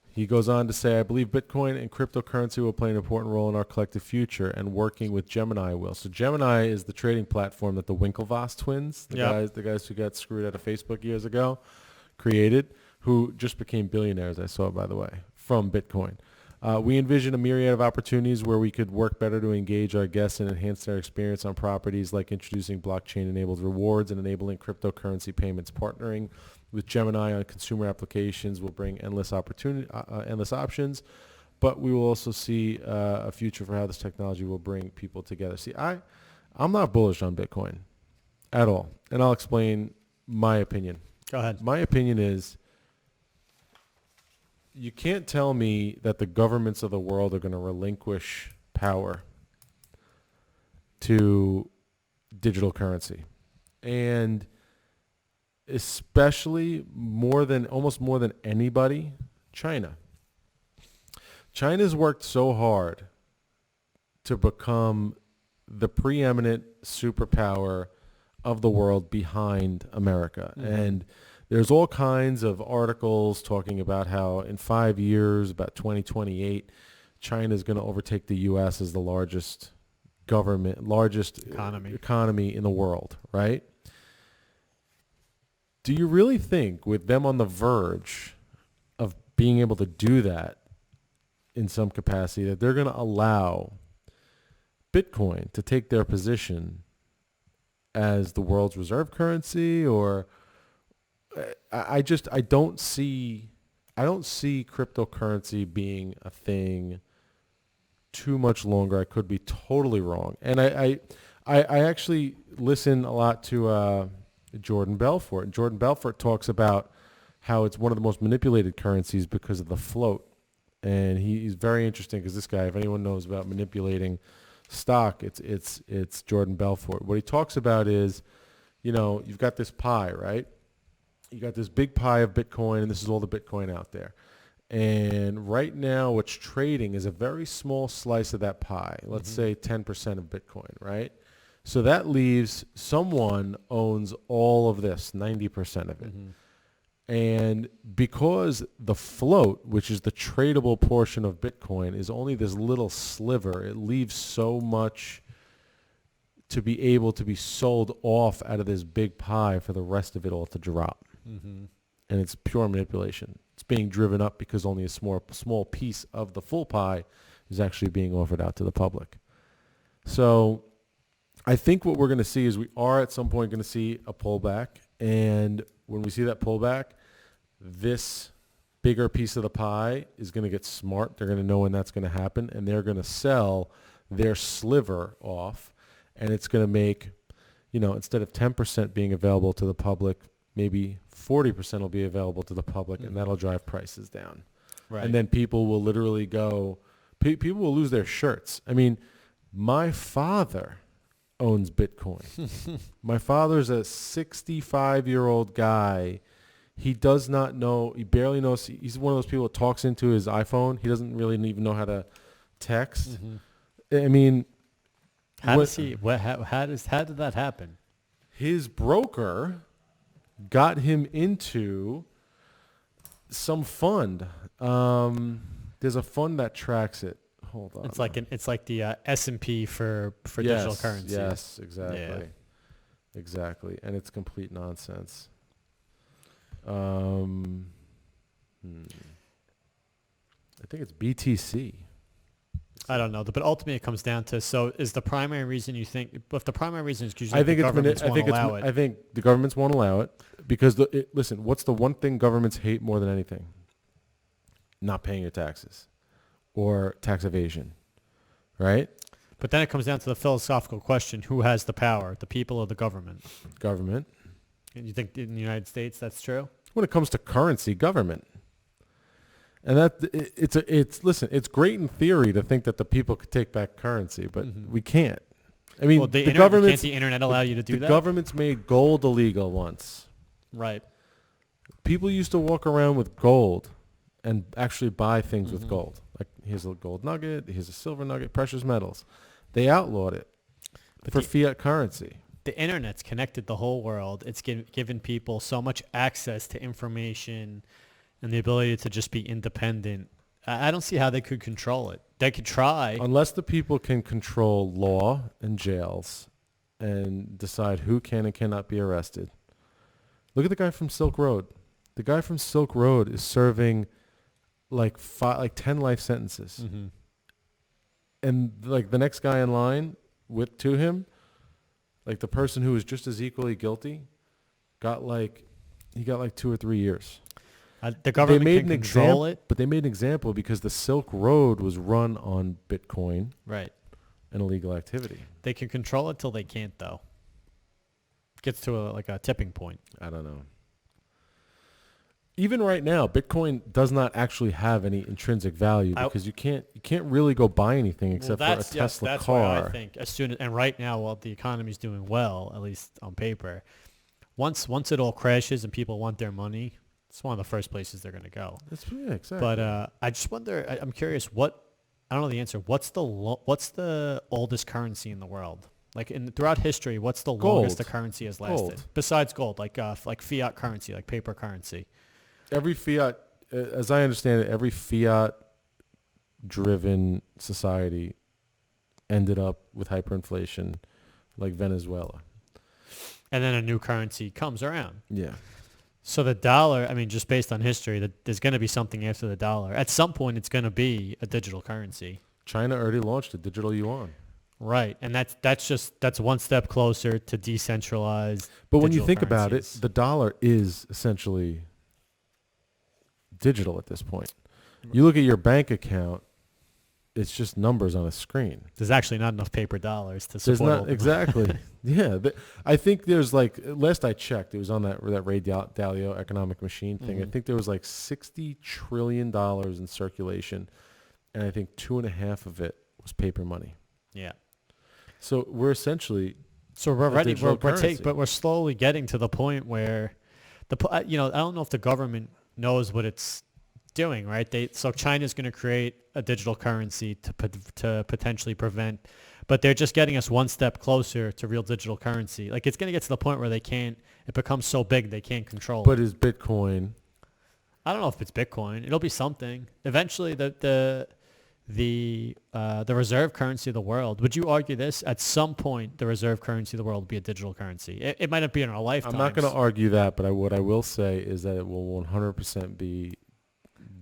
He goes on to say, I believe Bitcoin and cryptocurrency will play an important role in our collective future, and working with Gemini will. So Gemini is the trading platform that the Winklevoss twins, the guys who got screwed out of Facebook years ago, created, who just became billionaires, I saw, by the way, from Bitcoin. We envision a myriad of opportunities where we could work better to engage our guests and enhance their experience on properties, like introducing blockchain-enabled rewards and enabling cryptocurrency payments. Partnering with Gemini on consumer applications will bring endless options, but we will also see a future for how this technology will bring people together. See, I'm not bullish on Bitcoin at all, and I'll explain my opinion. Go ahead. My opinion is, you can't tell me that the governments of the world are going to relinquish power to digital currency. And especially almost more than anybody, China. China's worked so hard to become the preeminent superpower of the world behind America. Mm-hmm. And there's all kinds of articles talking about how in 5 years, about 2028, China is going to overtake the U.S. as the largest economy in the world, right? Do you really think with them on the verge of being able to do that in some capacity that they're going to allow Bitcoin to take their position as the world's reserve currency? Or I don't see cryptocurrency being a thing too much longer. I could be totally wrong. And I actually listen a lot to Jordan Belfort. And Jordan Belfort talks about how it's one of the most manipulated currencies because of the float. And he's very interesting because this guy, if anyone knows about manipulating stock, it's Jordan Belfort. What he talks about is, you've got this pie, right? You got this big pie of Bitcoin, and this is all the Bitcoin out there. And right now what's trading is a very small slice of that pie. Let's say 10% of Bitcoin, right? So that leaves someone owns all of this, 90% of it. Mm-hmm. And because the float, which is the tradable portion of Bitcoin, is only this little sliver, it leaves so much to be able to be sold off out of this big pie for the rest of it all to drop. Mm-hmm. And it's pure manipulation. It's being driven up because only a small piece of the full pie is actually being offered out to the public. So I think what we're going to see is we are at some point going to see a pullback. And when we see that pullback, this bigger piece of the pie is going to get smart. They're going to know when that's going to happen, and they're going to sell their sliver off. And it's going to make, instead of 10% being available to the public, maybe 40% will be available to the public, and that'll drive prices down. Right. And then people will literally people will lose their shirts. I mean, my father owns Bitcoin. My father's a 65-year-old guy. He does not know, he barely knows, he's one of those people that talks into his iPhone. He doesn't really even know how to text. Mm-hmm. I mean, how did that happen? His broker got him into some fund. There's a fund that tracks it. Hold on. It's like the S&P for digital currency. Yes, exactly. Yeah. Exactly. And it's complete nonsense. I think it's BTC. I don't know, but ultimately it comes down to, so is the primary reason you think, if the primary reason is because the governments won't allow it? I think the governments won't allow it because, listen, what's the one thing governments hate more than anything? Not paying your taxes or tax evasion, right? But then it comes down to the philosophical question, who has the power, the people or the government? Government. And you think in the United States that's true? When it comes to currency, government. And it's great in theory to think that the people could take back currency, but we can't. I mean, can't the internet allow you to do that? The government's made gold illegal once. Right. People used to walk around with gold and actually buy things with gold. Like, here's a gold nugget, here's a silver nugget, precious metals. They outlawed it for fiat currency. The internet's connected the whole world. It's given people so much access to information and the ability to just be independent. I don't see how they could control it. They could try. Unless the people can control law and jails and decide who can and cannot be arrested. Look at the guy from Silk Road. The guy from Silk Road is serving like 10 life sentences. Mm-hmm. And like the next guy in line to him, like the person who was just as equally guilty, got 2 or 3 years. The government can control it. But they made an example because the Silk Road was run on Bitcoin. Right. And illegal activity. They can control it till they can't, though. Gets to a tipping point. I don't know. even right now, Bitcoin does not actually have any intrinsic value because you can't really go buy anything except for a Tesla that's car. why I think and right now, while the economy's doing well, at least on paper, once it all crashes and people want their money, it's one of the first places they're going to go. Yeah, exactly. But I just wonder. I'm curious. I don't know the answer. What's the oldest currency in the world? Like throughout history, what's the longest the currency has lasted? Gold. Besides gold, like fiat currency, like paper currency. Every fiat, as I understand it, every fiat-driven society ended up with hyperinflation, like Venezuela. And then a new currency comes around. Yeah. So the dollar, I mean, just based on history, there's going to be something after the dollar. At some point, it's going to be a digital currency. China already launched a digital yuan. Right, and that's one step closer to decentralized. But when you think currencies. about it, the dollar is essentially digital at this point. You look at your bank account, it's just numbers on a screen. There's actually not enough paper dollars to support. Exactly. Yeah, I think there's like, last I checked, it was on that Ray Dalio economic machine thing. I think there was like $60 trillion in circulation, and I think 2.5 of it was paper money. Yeah. So we're essentially we're ready. Currency. But we're slowly getting to the point where I don't know if the government knows what it's doing, right? So China's going to create a digital currency to potentially prevent, but they're just getting us one step closer to real digital currency. Like it's going to get to the point where it becomes so big they can't control it. But is Bitcoin? I don't know if it's Bitcoin. It'll be something. Eventually, the reserve currency of the world. Would you argue this? At some point, the reserve currency of the world will be a digital currency. It might not be in our lifetime. I'm not going to argue that, but what I will say is that it will 100% be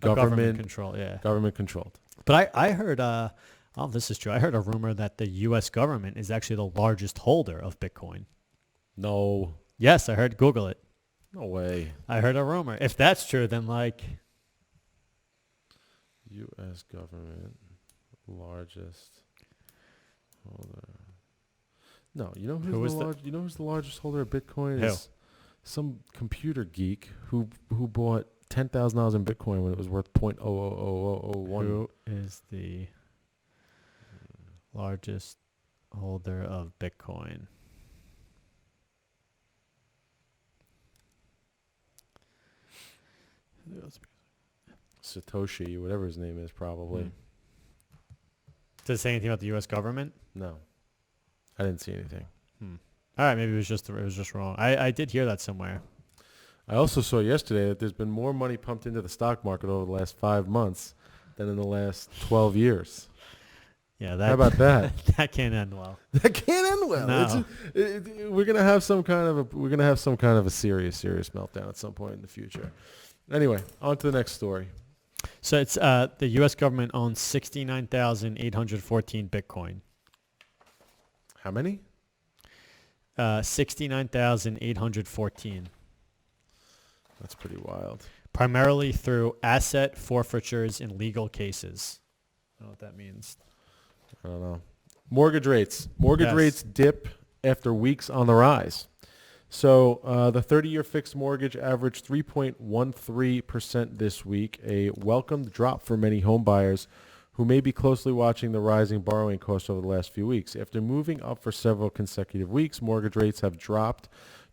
government control. Yeah, government controlled. But I heard, this is true. I heard a rumor that the U.S. government is actually the largest holder of Bitcoin. No. Yes, I heard. Google it. No way. I heard a rumor. If that's true, then like. U.S. government largest holder. No, you know who's the largest holder of Bitcoin? Who? Is some computer geek who bought $10,000 in Bitcoin when it was worth 0.00001. Who is the largest holder of Bitcoin? Satoshi, whatever his name is, probably. Does it say anything about the U.S. government? No, I didn't see anything. All right, maybe it was just wrong. I did hear that somewhere. I also saw yesterday that there's been more money pumped into the stock market over the last 5 months than in the last 12 years. Yeah, how about that? That can't end well. That can't end well. No. We're gonna have some kind of a serious meltdown at some point in the future. Anyway, on to the next story. So it's the U.S. government owns 69,814 Bitcoin. How many? 69,814. That's pretty wild. Primarily through asset forfeitures in legal cases. I don't know what that means. I don't know. Mortgage rates. Rates dip after weeks on the rise. So the 30-year fixed mortgage averaged 3.13% this week, a welcomed drop for many home buyers who may be closely watching the rising borrowing costs over the last few weeks. After moving up for several consecutive weeks, mortgage rates have dropped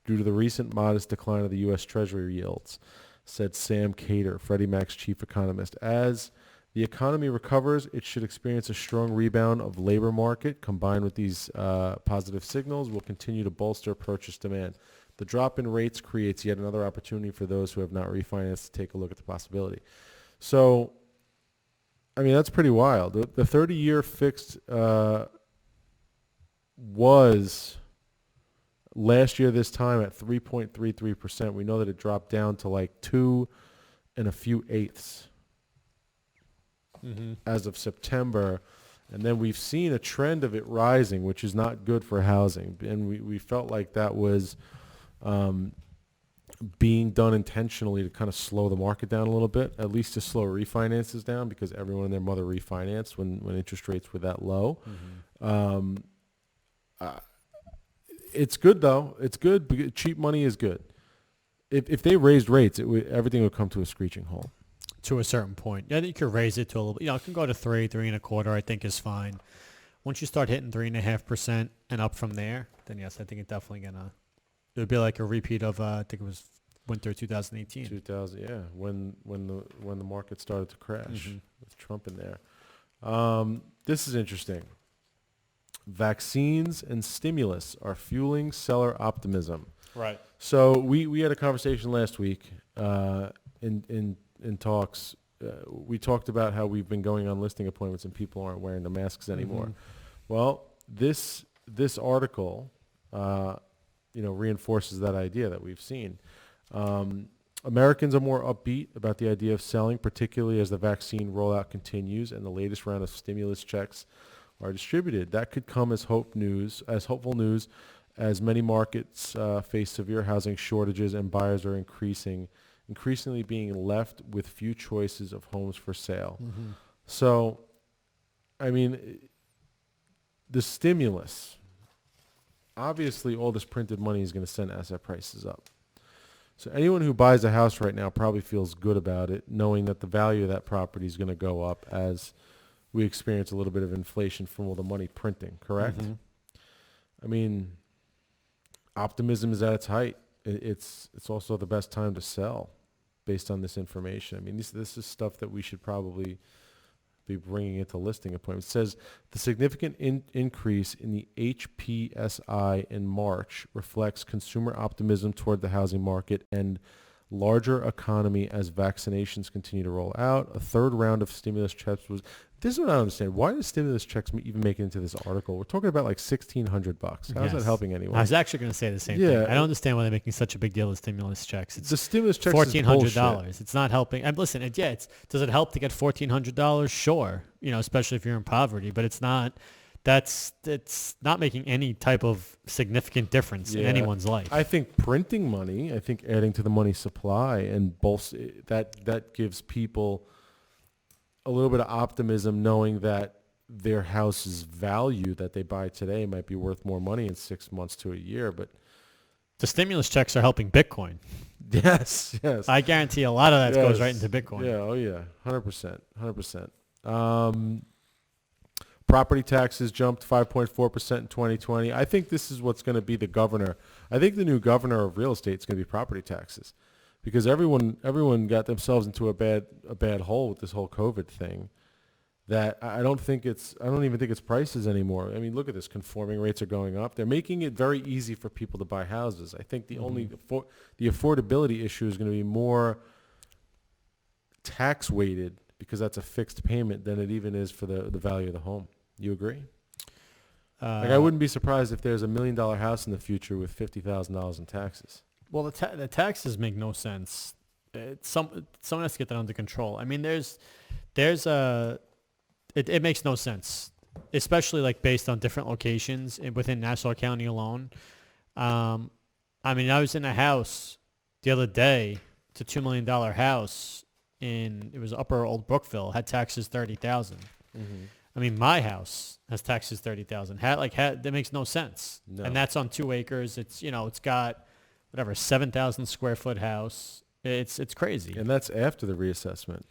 due to the recent modest decline of the U.S. Treasury yields, said Sam Cater, Freddie Mac's chief economist. As the economy recovers, it should experience a strong rebound of labor market. Combined with these positive signals, will continue to bolster purchase demand. The drop in rates creates yet another opportunity for those who have not refinanced to take a look at the possibility. So, I mean, that's pretty wild. The 30-year fixed was last year this time at 3.33%. We know that it dropped down to like 2 and a few eighths as of September. And then we've seen a trend of it rising, which is not good for housing. And we felt like that was being done intentionally to kind of slow the market down a little bit, at least to slow refinances down, because everyone and their mother refinanced when interest rates were that low. It's good, though. It's good because cheap money is good. if they raised rates, everything would come to a screeching halt. To a certain point. Yeah, you could raise it to a little bit. It can go to 3.25, I think is fine. Once you start hitting 3.5% and up from there, then yes, I think it's definitely it would be like a repeat of I think it was winter 2018. 2000, yeah, when the market started to crash with Trump in there. This is interesting. Vaccines and stimulus are fueling seller optimism. Right. So we had a conversation last week in talks. We talked about how we've been going on listing appointments and people aren't wearing the masks anymore. Well, this article, reinforces that idea that we've seen. Americans are more upbeat about the idea of selling, particularly as the vaccine rollout continues and the latest round of stimulus checks are distributed. That could come as hopeful news, as many markets face severe housing shortages and buyers are increasingly being left with few choices of homes for sale. So, I mean, the stimulus, obviously all this printed money is going to send asset prices up. So anyone who buys a house right now probably feels good about it, knowing that the value of that property is going to go up as we experience a little bit of inflation from all the money printing, correct? I mean, optimism is at its height. It's also the best time to sell based on this information. I mean, this is stuff that we should probably be bringing into listing appointments. It says the significant increase in the HPSI in March reflects consumer optimism toward the housing market and larger economy as vaccinations continue to roll out. A third round of stimulus checks was. This is what I don't understand. Why does stimulus checks even make it into this article? We're talking about like $1,600. How is that helping anyone? I was actually going to say the same thing. I don't understand why they're making such a big deal of stimulus checks. It's the stimulus checks $1,400. It's not helping. And listen, does it help to get $1,400? Sure, especially if you're in poverty. But it's not. It's not making any type of significant difference in anyone's life. I think printing money. I think adding to the money supply and that gives people a little bit of optimism, knowing that their house's value that they buy today might be worth more money in 6 months to a year. But the stimulus checks are helping Bitcoin. Yes. I guarantee a lot of that goes right into Bitcoin. Yeah, 100%. Property taxes jumped 5.4% in 2020. I think this is what's going to be the governor. I think the new governor of real estate is going to be property taxes. Because everyone got themselves into a bad hole with this whole COVID thing, that I don't even think it's prices anymore. I mean, look at this. Conforming rates are going up. They're making it very easy for people to buy houses. I think the affordability issue is going to be more tax weighted because that's a fixed payment than it even is for the value of the home. You agree? I wouldn't be surprised if there's $1 million house in the future with $50,000 in taxes. Well, the taxes make no sense. Someone has to get that under control. I mean, it makes no sense, especially like based on different locations within Nassau County alone. I mean, I was in a house the other day. It's a $2 million house it was Upper Old Brookville, had taxes $30,000. I mean, my house has taxes $30,000. That makes no sense. No. And that's on 2 acres. It's it's got whatever 7,000 square foot house. It's crazy. And that's after the reassessment.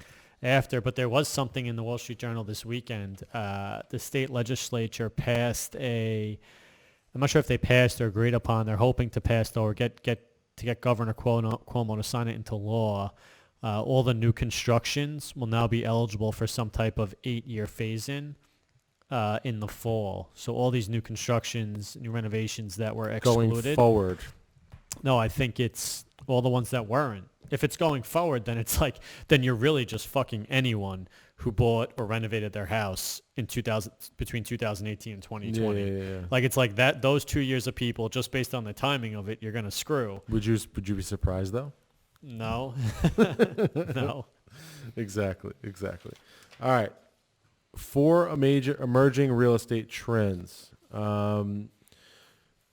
But there was something in the Wall Street Journal this weekend. The state legislature passed I'm not sure if they passed or agreed upon. They're hoping to pass or get Governor Cuomo to sign it into law. All the new constructions will now be eligible for some type of 8-year phase-in the fall. So all these new constructions, new renovations that were excluded. Going forward. No, I think it's all the ones that weren't. If it's going forward, then it's like, then you're really just fucking anyone who bought or renovated their house in between 2018 and 2020. Yeah. Like it's like that. Those 2 years of people, just based on the timing of it, you're gonna screw. Would you be surprised though? No. No. Exactly. All right. 4 major emerging real estate trends.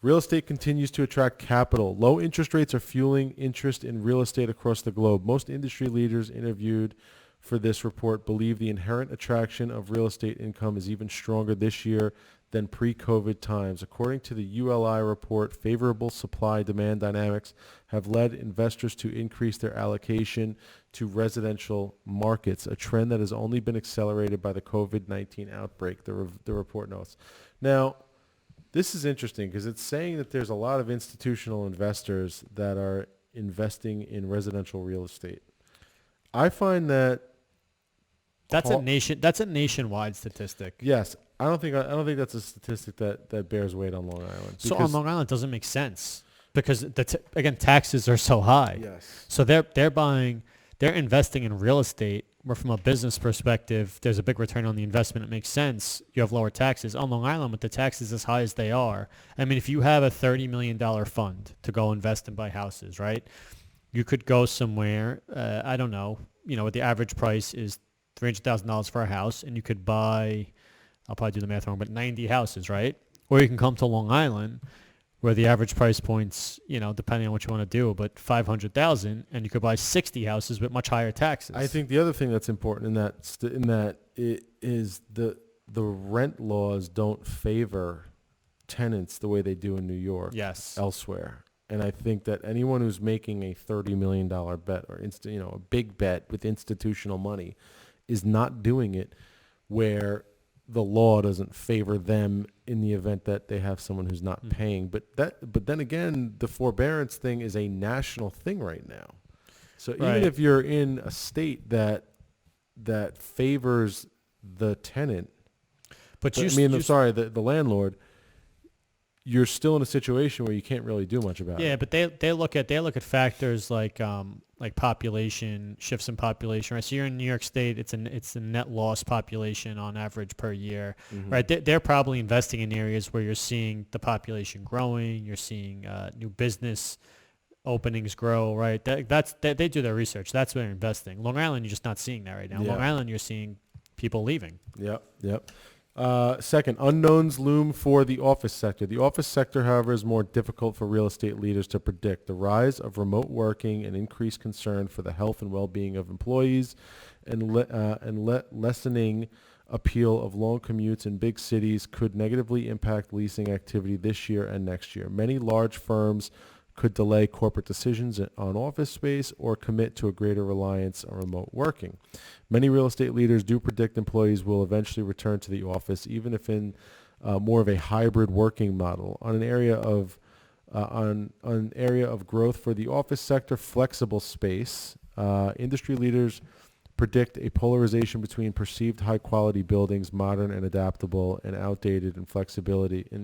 Real estate continues to attract capital. Low interest rates are fueling interest in real estate across the globe. Most industry leaders interviewed for this report believe the inherent attraction of real estate income is even stronger this year than pre-COVID times. According to the ULI report, favorable supply-demand dynamics have led investors to increase their allocation to residential markets, a trend that has only been accelerated by the COVID-19 outbreak, the report notes. Now, this is interesting because it's saying that there's a lot of institutional investors that are investing in residential real estate. I find that that's a nationwide statistic. Yes, I don't think that's a statistic that bears weight on Long Island. So on Long Island, it doesn't make sense because again, taxes are so high. Yes. So they're investing in real estate where from a business perspective, there's a big return on the investment. It makes sense. You have lower taxes. On Long Island, with the taxes as high as they are, I mean, if you have a $30 million fund to go invest and buy houses, right, you could go somewhere, I don't know, what the average price is $300,000 for a house, and you could buy, I'll probably do the math wrong, but 90 houses, right? Or you can come to Long Island where the average price points, depending on what you want to do, but $500,000, and you could buy 60 houses with much higher taxes. I think the other thing that's important in that it is the rent laws don't favor tenants the way they do in New York. Yes. Elsewhere. And I think that anyone who's making a $30 million bet or a big bet with institutional money is not doing it where the law doesn't favor them in the event that they have someone who's not paying. But then again, the forbearance thing is a national thing right now. So even if you're in a state that favors the tenant, the landlord, you're still in a situation where you can't really do much about it. Yeah, but they look at factors like population, shifts in population, right? So you're in New York State, it's a net loss population on average per year, right? They're probably investing in areas where you're seeing the population growing, you're seeing new business openings grow, right? They do their research. That's where they're investing. Long Island, you're just not seeing that right now. Yeah. Long Island, you're seeing people leaving. Yep. Second, unknowns loom for the office sector. The office sector, however, is more difficult for real estate leaders to predict. The rise of remote working and increased concern for the health and well-being of employees and lessening appeal of long commutes in big cities could negatively impact leasing activity this year and next year. Many large firms could delay corporate decisions on office space or commit to a greater reliance on remote working. Many real estate leaders do predict employees will eventually return to the office, even if in more of a hybrid working model. On an area of growth for the office sector, flexible space, industry leaders predict a polarization between perceived high-quality buildings, modern and adaptable, and outdated and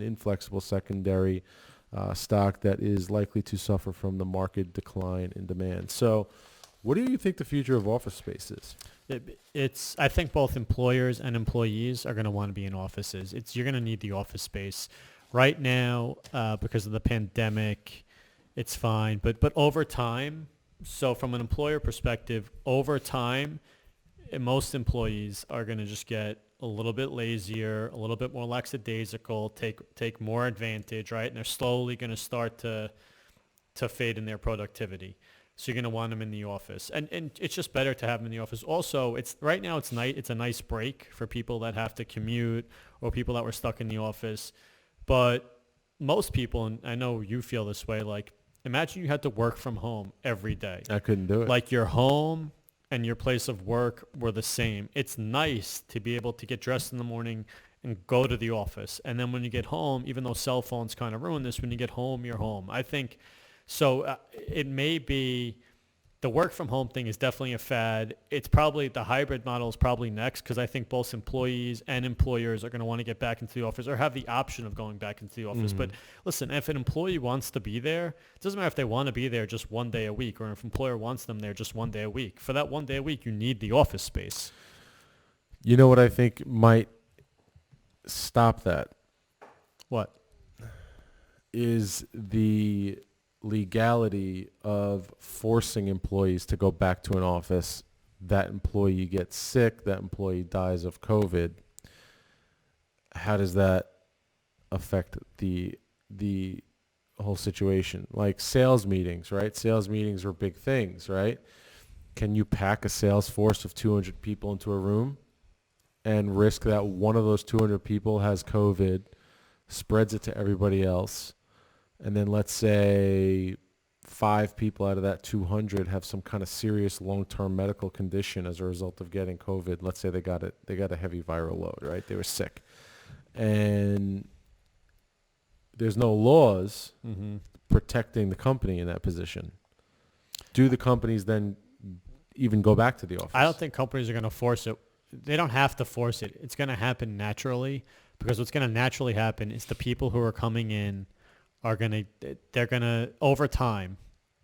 inflexible secondary stock that is likely to suffer from the market decline in demand. So what do you think the future of office space is? I think both employers and employees are going to want to be in offices. You're going to need the office space. Right now, because of the pandemic, it's fine. But over time, so from an employer perspective, over time, most employees are going to just get a little bit lazier, a little bit more lackadaisical, take more advantage, right? And they're slowly going to start to fade in their productivity. So you're going to want them in the office, and it's just better to have them in the office. Also, right now it's a nice break for people that have to commute or people that were stuck in the office. But most people, and I know you feel this way, like imagine you had to work from home every day. I couldn't do it. Like your home and your place of work were the same. It's nice to be able to get dressed in the morning and go to the office. And then when you get home, even though cell phones kind of ruin this, when you get home, you're home. I think so. It may be the work from home thing is definitely a fad. It's probably the hybrid model is probably next because I think both employees and employers are going to want to get back into the office or have the option of going back into the office. But listen, if an employee wants to be there, it doesn't matter if they want to be there just one day a week or if an employer wants them there just one day a week. For that one day a week, you need the office space. You know what I think might stop that? What? Is the legality of forcing employees to go back to an office. That employee gets sick, that employee dies of COVID. How does that affect the whole situation? Like sales meetings, right? Sales meetings are big things, right? Can you pack a sales force of 200 people into a room? and risk that one of those 200 people has COVID, spreads it to everybody else, and then let's say 5 people out of that 200 have some kind of serious long-term medical condition as a result of getting COVID. Let's say they got a heavy viral load, right? They were sick. And there's no laws protecting the company in that position. Do the companies then even go back to the office? I don't think companies are going to force it. They don't have to force it. It's going to happen naturally, because what's going to naturally happen is the people who are coming in they're going to, over time,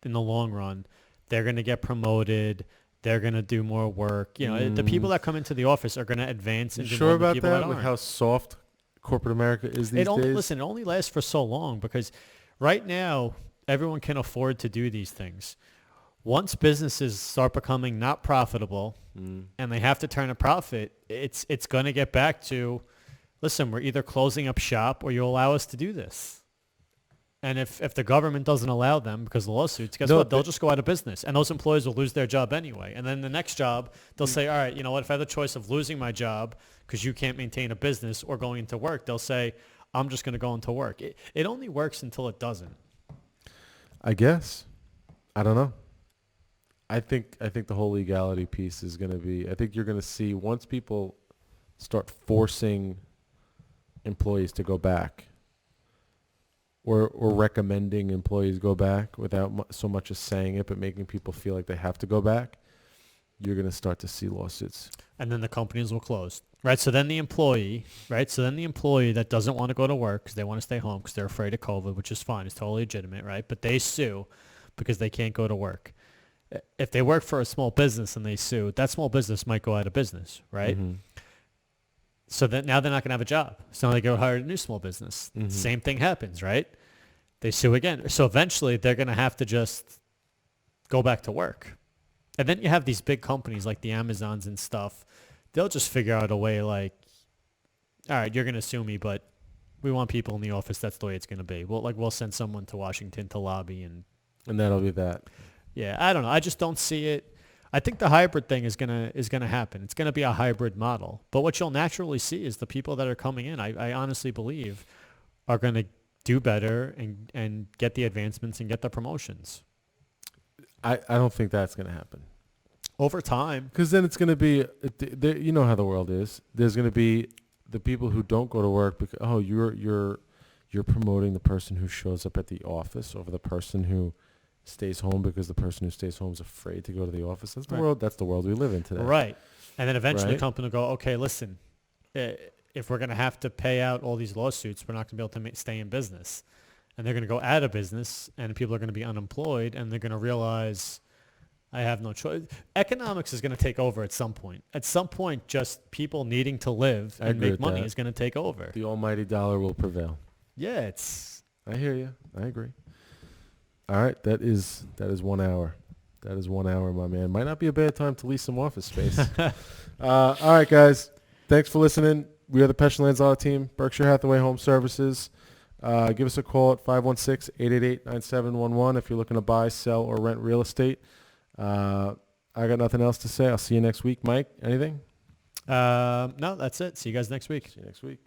in the long run, they're going to get promoted. They're going to do more work. The people that come into the office are going to advance. You into sure about people that? With how soft corporate America is these days? Listen, it only lasts for so long, because right now everyone can afford to do these things. Once businesses start becoming not profitable and they have to turn a profit, it's going to get back to, listen, we're either closing up shop or you allow us to do this. And if the government doesn't allow them because of lawsuits, guess what? They'll just go out of business, and those employees will lose their job anyway. And then the next job, they'll say, all right, you know what? If I have the choice of losing my job because you can't maintain a business or going into work, they'll say, I'm just going to go into work. It only works until it doesn't. I guess. I don't know. I think the whole legality piece is going to be, I think you're going to see once people start forcing employees to go back, or recommending employees go back without so much as saying it, but making people feel like they have to go back, you're going to start to see lawsuits. And then the companies will close, right? So then the employee that doesn't want to go to work because they want to stay home because they're afraid of COVID, which is fine. It's totally legitimate, right? But they sue because they can't go to work. If they work for a small business and they sue, that small business might go out of business, right? Mm-hmm. So that now they're not going to have a job. So now they go hire a new small business. Mm-hmm. Same thing happens, right? They sue again. So eventually they're going to have to just go back to work. And then you have these big companies like the Amazons and stuff. They'll just figure out a way like, all right, you're going to sue me, but we want people in the office. That's the way it's going to be. We'll send someone to Washington to lobby. And that'll be that. Yeah, I don't know. I just don't see it. I think the hybrid thing is gonna happen. It's gonna be a hybrid model. But what you'll naturally see is the people that are coming in, I honestly believe, are gonna do better and get the advancements and get the promotions. I don't think that's gonna happen over time. Because then it's gonna be, you know how the world is. There's gonna be the people who don't go to work because you're promoting the person who shows up at the office over the person who stays home because the person who stays home is afraid to go to the office. That's the world. That's the world we live in today. Right. And then eventually the company will go, okay, listen, if we're going to have to pay out all these lawsuits, we're not going to be able to stay in business. And they're going to go out of business, and people are going to be unemployed, and they're going to realize I have no choice. Economics is going to take over at some point. At some point, just people needing to live and make money is going to take over. The almighty dollar will prevail. Yeah, I hear you. I agree. All right, that is 1 hour. That is 1 hour, my man. Might not be a bad time to lease some office space. All right, guys. Thanks for listening. We are the Pesce Lanzillotta team, Berkshire Hathaway Home Services. Give us a call at 516-888-9711 if you're looking to buy, sell, or rent real estate. I got nothing else to say. I'll see you next week. Mike, anything? No, that's it. See you guys next week. See you next week.